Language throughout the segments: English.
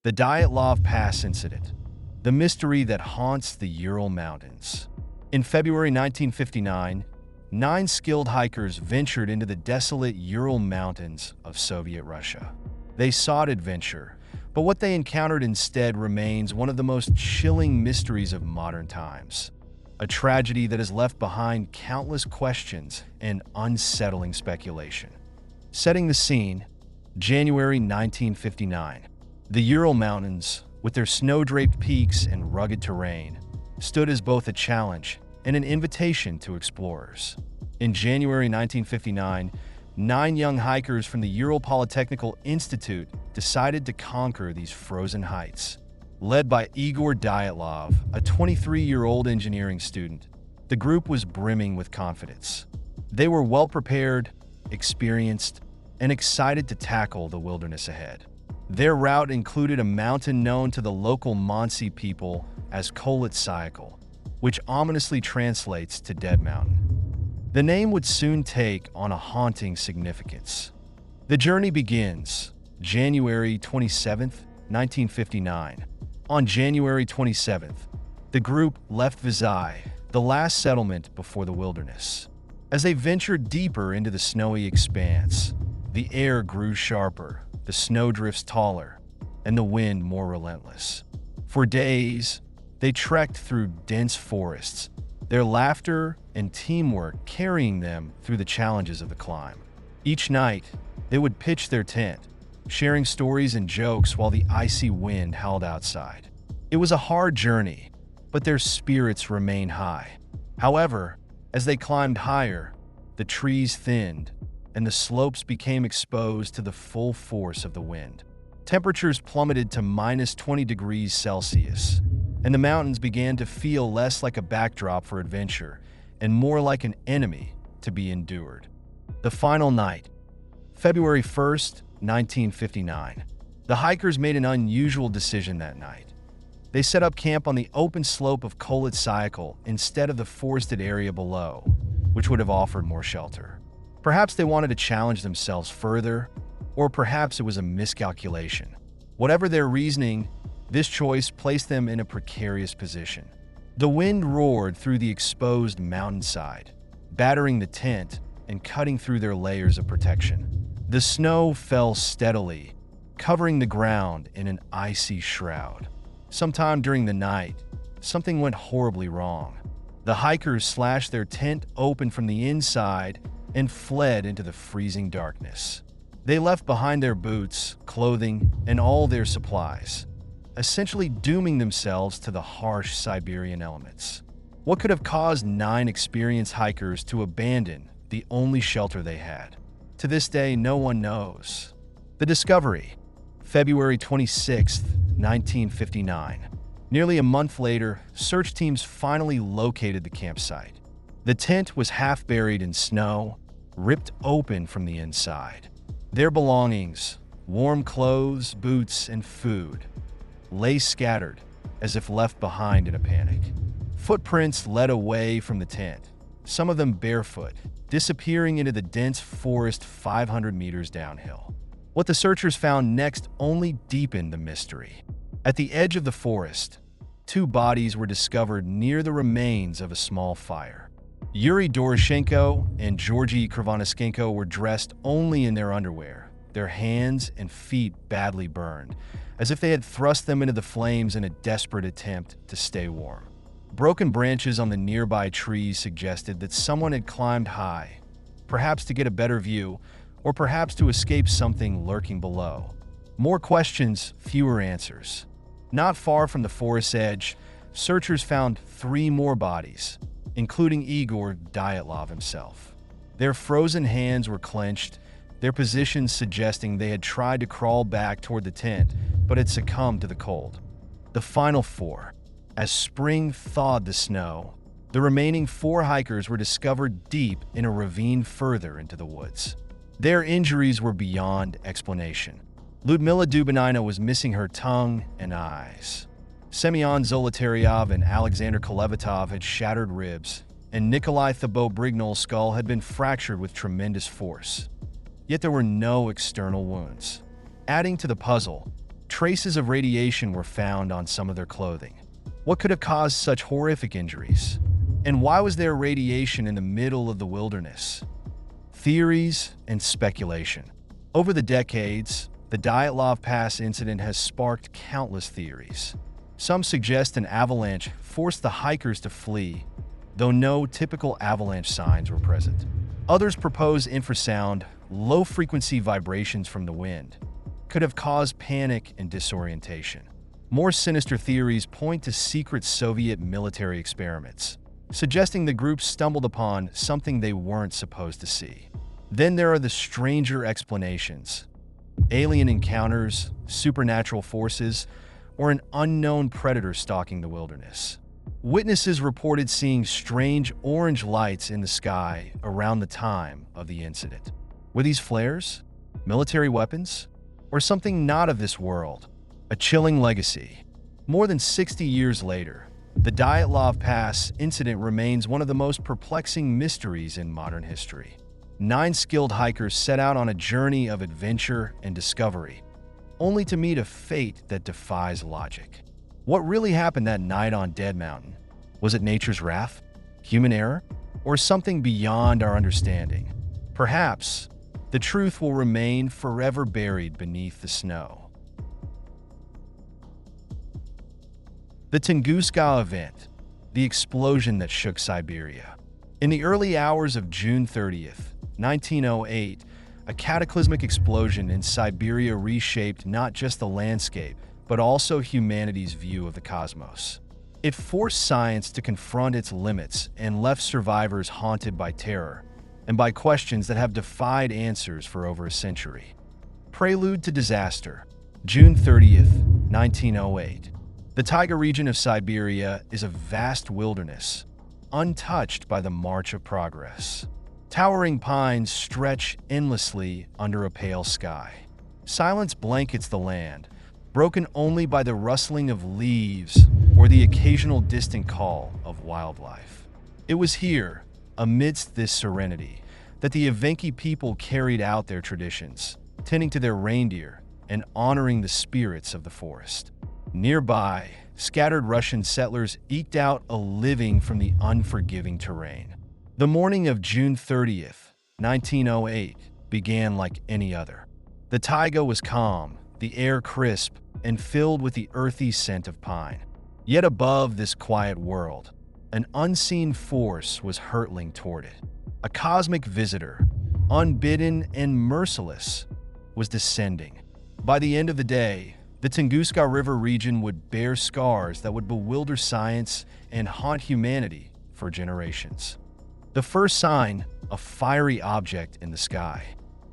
The Dyatlov Pass Incident, the mystery that haunts the Ural Mountains. In February 1959, 9 skilled hikers ventured into the desolate Ural Mountains of Soviet Russia. They sought adventure, but what they encountered instead remains one of the most chilling mysteries of modern times. A tragedy that has left behind countless questions and unsettling speculation. Setting the scene, January 1959. The Ural Mountains, with their snow-draped peaks and rugged terrain, stood as both a challenge and an invitation to explorers. In January 1959, 9 young hikers from the Ural Polytechnical Institute decided to conquer these frozen heights. Led by Igor Dyatlov, a 23-year-old engineering student, the group was brimming with confidence. They were well-prepared, experienced, and excited to tackle the wilderness ahead. Their route included a mountain known to the local Mansi people as Kolit-Syakhl, which ominously translates to Dead Mountain. The name would soon take on a haunting significance. The journey begins January 27, 1959. On January 27th, the group left Vizhai, the last settlement before the wilderness. As they ventured deeper into the snowy expanse, the air grew sharper, the snowdrifts taller, and the wind more relentless. For days, they trekked through dense forests, their laughter and teamwork carrying them through the challenges of the climb. Each night, they would pitch their tent, sharing stories and jokes while the icy wind howled outside. It was a hard journey, but their spirits remained high. However, as they climbed higher, the trees thinned, and the slopes became exposed to the full force of the wind. Temperatures plummeted to minus 20 degrees Celsius, and the mountains began to feel less like a backdrop for adventure and more like an enemy to be endured. The final night, February 1st, 1959. The hikers made an unusual decision that night. They set up camp on the open slope of Kolit-Syakhl instead of the forested area below, which would have offered more shelter. Perhaps they wanted to challenge themselves further, or perhaps it was a miscalculation. Whatever their reasoning, this choice placed them in a precarious position. The wind roared through the exposed mountainside, battering the tent and cutting through their layers of protection. The snow fell steadily, covering the ground in an icy shroud. Sometime during the night, something went horribly wrong. The hikers slashed their tent open from the inside and fled into the freezing darkness. They left behind their boots, clothing, and all their supplies, essentially dooming themselves to the harsh Siberian elements. What could have caused 9 experienced hikers to abandon the only shelter they had? To this day, no one knows. The discovery, February 26, 1959. Nearly a month later, search teams finally located the campsite. The tent was half buried in snow, ripped open from the inside. Their belongings, warm clothes, boots, and food, lay scattered as if left behind in a panic. Footprints led away from the tent, some of them barefoot, disappearing into the dense forest 500 meters downhill. What the searchers found next only deepened the mystery. At the edge of the forest, 2 bodies were discovered near the remains of a small fire. Yuri Doroshenko and Georgy Krivonischenko were dressed only in their underwear, their hands and feet badly burned, as if they had thrust them into the flames in a desperate attempt to stay warm. Broken branches on the nearby trees suggested that someone had climbed high, perhaps to get a better view, or perhaps to escape something lurking below. More questions, fewer answers. Not far from the forest's edge, searchers found 3 more bodies, including Igor Dyatlov himself. Their frozen hands were clenched, their positions suggesting they had tried to crawl back toward the tent, but had succumbed to the cold. The final 4. As spring thawed the snow, the remaining 4 hikers were discovered deep in a ravine further into the woods. Their injuries were beyond explanation. Lyudmila Dubinina was missing her tongue and eyes. Semyon Zolotaryov and Alexander Kolevatov had shattered ribs, and Nikolai Thibault-Brignol's skull had been fractured with tremendous force. Yet there were no external wounds. Adding to the puzzle, Traces of radiation were found on some of their clothing. What could have caused such horrific injuries? And why was there radiation in the middle of the wilderness? Theories and speculation. Over the decades, the Dyatlov Pass incident has sparked countless theories. Some suggest an avalanche forced the hikers to flee, though no typical avalanche signs were present. Others propose infrasound, low-frequency vibrations from the wind could have caused panic and disorientation. More sinister theories point to secret Soviet military experiments, suggesting the group stumbled upon something they weren't supposed to see. Then there are the stranger explanations: alien encounters, supernatural forces, or an unknown predator stalking the wilderness. Witnesses reported seeing strange orange lights in the sky around the time of the incident. Were these flares, military weapons, or something not of this world? A chilling legacy. More than 60 years later, the Dyatlov Pass incident remains one of the most perplexing mysteries in modern history. 9 skilled hikers set out on a journey of adventure and discovery, only to meet a fate that defies logic. What really happened that night on Dead Mountain? Was it nature's wrath, human error, or something beyond our understanding? Perhaps the truth will remain forever buried beneath the snow. The Tunguska Event, the explosion that shook Siberia. In the early hours of June 30th, 1908, a cataclysmic explosion in Siberia reshaped not just the landscape, but also humanity's view of the cosmos. It forced science to confront its limits and left survivors haunted by terror and by questions that have defied answers for over a century. Prelude to disaster, June 30th, 1908. The taiga region of Siberia is a vast wilderness, untouched by the march of progress. Towering pines stretch endlessly under a pale sky. Silence blankets the land, broken only by the rustling of leaves or the occasional distant call of wildlife. It was here, amidst this serenity, that the Evenki people carried out their traditions, tending to their reindeer and honoring the spirits of the forest. Nearby, scattered Russian settlers eked out a living from the unforgiving terrain. The morning of June 30th, 1908, began like any other. The taiga was calm, the air crisp, and filled with the earthy scent of pine. Yet above this quiet world, an unseen force was hurtling toward it. A cosmic visitor, unbidden and merciless, was descending. By the end of the day, the Tunguska River region would bear scars that would bewilder science and haunt humanity for generations. The first sign, a fiery object in the sky.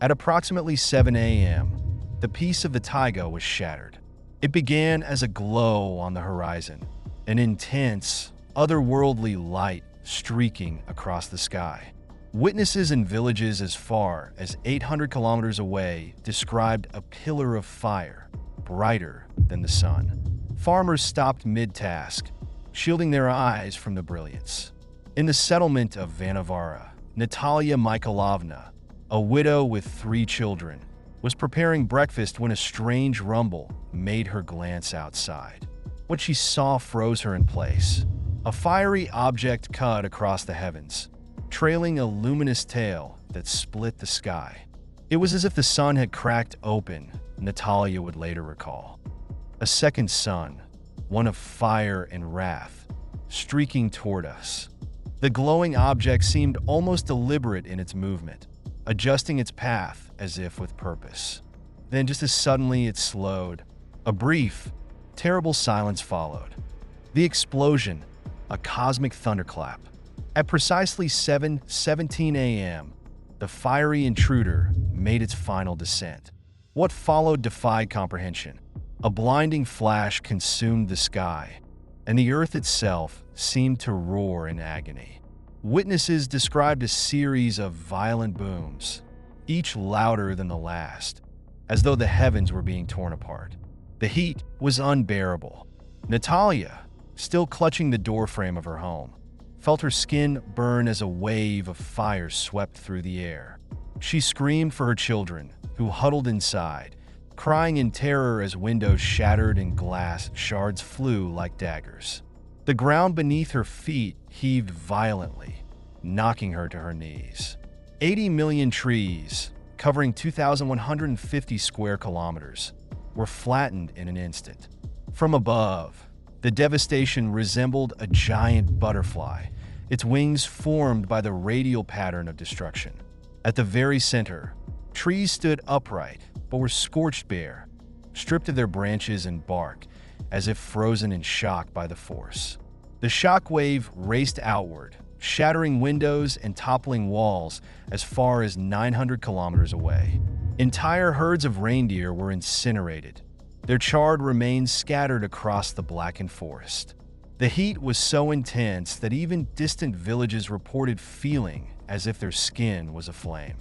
At approximately 7 a.m., the peace of the taiga was shattered. It began as a glow on the horizon, an intense, otherworldly light streaking across the sky. Witnesses in villages as far as 800 kilometers away described a pillar of fire, brighter than the sun. Farmers stopped mid-task, shielding their eyes from the brilliance. In the settlement of Vanavara, Natalia Mikhailovna, a widow with 3 children, was preparing breakfast when a strange rumble made her glance outside. What she saw froze her in place. A fiery object cut across the heavens, trailing a luminous tail that split the sky. It was as if the sun had cracked open, Natalia would later recall. A second sun, one of fire and wrath, streaking toward us. The glowing object seemed almost deliberate in its movement, adjusting its path as if with purpose. Then just as suddenly it slowed. A brief, terrible silence followed. The explosion, a cosmic thunderclap. At precisely 7:17 a.m., the fiery intruder made its final descent. What followed defied comprehension. A blinding flash consumed the sky, and the earth itself seemed to roar in agony. Witnesses described a series of violent booms, each louder than the last, as though the heavens were being torn apart. The heat was unbearable. Natalia, still clutching the doorframe of her home, felt her skin burn as a wave of fire swept through the air. She screamed for her children, who huddled inside, crying in terror as windows shattered and glass shards flew like daggers. The ground beneath her feet heaved violently, knocking her to her knees. 80 million trees, covering 2,150 square kilometers, were flattened in an instant. From above, the devastation resembled a giant butterfly, its wings formed by the radial pattern of destruction. At the very center, trees stood upright but were scorched bare, stripped of their branches and bark, as if frozen in shock by the force. The shock wave raced outward, shattering windows and toppling walls as far as 900 kilometers away. Entire herds of reindeer were incinerated, their charred remains scattered across the blackened forest. The heat was so intense that even distant villages reported feeling as if their skin was aflame.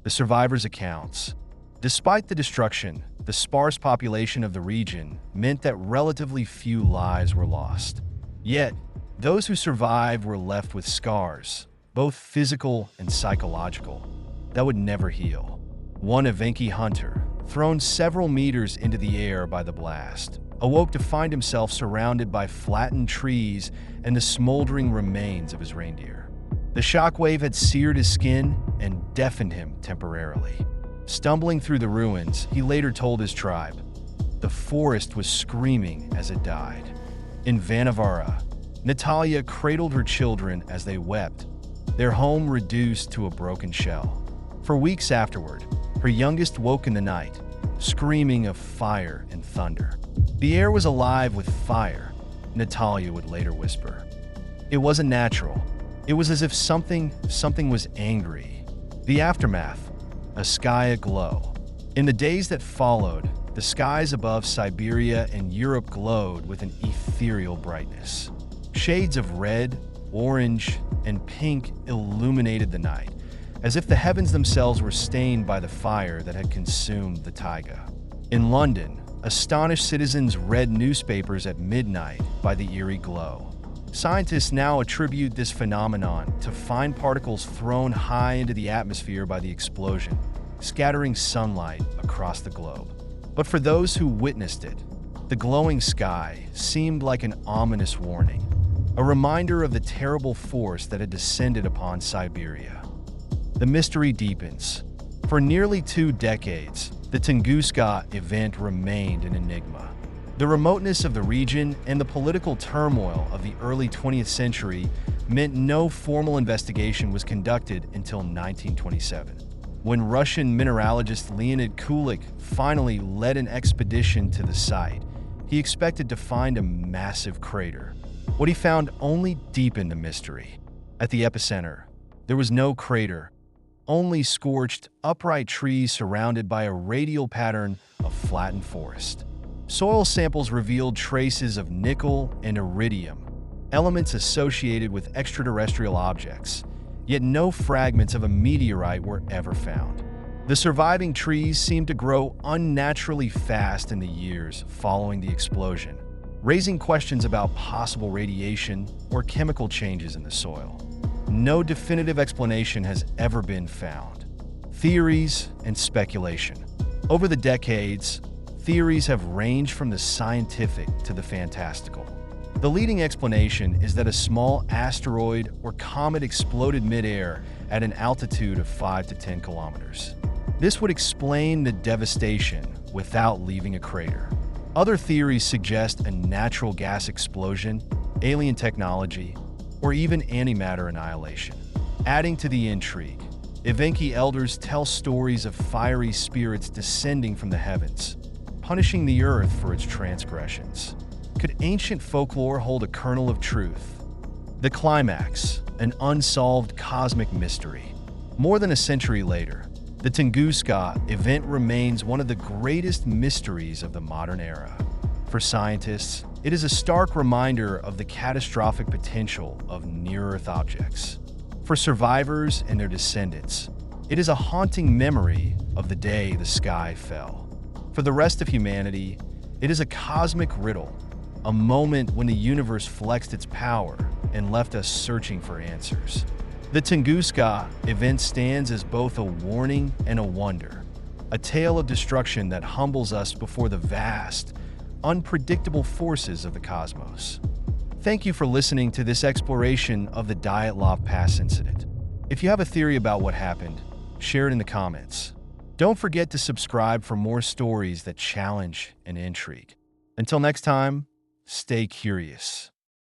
The survivors' accounts. Despite the destruction, the sparse population of the region meant that relatively few lives were lost. Yet, those who survived were left with scars, both physical and psychological, that would never heal. One Evenki hunter, thrown several meters into the air by the blast, awoke to find himself surrounded by flattened trees and the smoldering remains of his reindeer. The shockwave had seared his skin and deafened him temporarily. Stumbling through the ruins, he later told his tribe, the forest was screaming as it died. In Vanavara, Natalia cradled her children as they wept, their home reduced to a broken shell. For weeks afterward, her youngest woke in the night, screaming of fire and thunder. The air was alive with fire, Natalia would later whisper. It wasn't natural. It was as if something was angry. The aftermath, a sky aglow. In the days that followed, the skies above Siberia and Europe glowed with an ethereal brightness. Shades of red, orange, and pink illuminated the night, as if the heavens themselves were stained by the fire that had consumed the taiga. In London, astonished citizens read newspapers at midnight by the eerie glow. Scientists now attribute this phenomenon to fine particles thrown high into the atmosphere by the explosion, scattering sunlight across the globe. But for those who witnessed it, the glowing sky seemed like an ominous warning, a reminder of the terrible force that had descended upon Siberia. The mystery deepens. For nearly 2 decades, the Tunguska Event remained an enigma. The remoteness of the region and the political turmoil of the early 20th century meant no formal investigation was conducted until 1927, when Russian mineralogist Leonid Kulik finally led an expedition to the site. He expected to find a massive crater. What he found only deepened the mystery. At the epicenter, there was no crater, only scorched, upright trees surrounded by a radial pattern of flattened forest. Soil samples revealed traces of nickel and iridium, elements associated with extraterrestrial objects, yet no fragments of a meteorite were ever found. The surviving trees seemed to grow unnaturally fast in the years following the explosion, raising questions about possible radiation or chemical changes in the soil. No definitive explanation has ever been found. Theories and speculation. Over the decades, theories have ranged from the scientific to the fantastical. The leading explanation is that a small asteroid or comet exploded midair at an altitude of 5 to 10 kilometers. This would explain the devastation without leaving a crater. Other theories suggest a natural gas explosion, alien technology, or even antimatter annihilation. Adding to the intrigue, Evenki elders tell stories of fiery spirits descending from the heavens, punishing the earth for its transgressions. Could ancient folklore hold a kernel of truth? The climax, an unsolved cosmic mystery. More than a century later, the Tunguska Event remains one of the greatest mysteries of the modern era. For scientists, it is a stark reminder of the catastrophic potential of near-Earth objects. For survivors and their descendants, it is a haunting memory of the day the sky fell. For the rest of humanity, it is a cosmic riddle, a moment when the universe flexed its power and left us searching for answers. The Tunguska Event stands as both a warning and a wonder, a tale of destruction that humbles us before the vast, unpredictable forces of the cosmos. Thank you for listening to this exploration of the Dyatlov Pass Incident. If you have a theory about what happened, share it in the comments. Don't forget to subscribe for more stories that challenge and intrigue. Until next time, stay curious.